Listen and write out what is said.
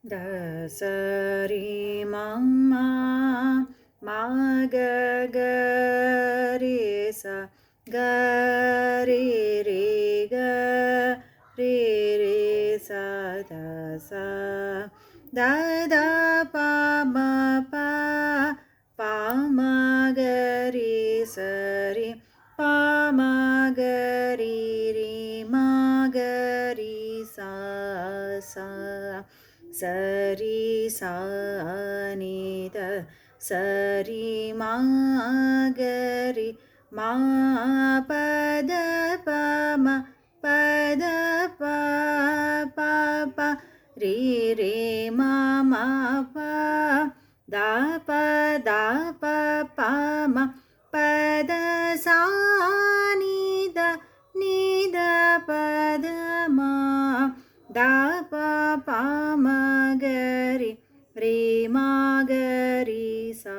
த சரி மம்மா மாக கரி ச கரி ரே க ரே ரே ச த ச த த ப ம ப ப ம கரி சரி ப ம கரி ரே ம கரி சா சா சரி சா நி த சரி மா கரி மா பத ப ம பத ப ப ப ரீ ரே மா மா ப த ப த ப ப ம பத சா நி த பத மா த ப ப ம கரி ரே ம கரி சா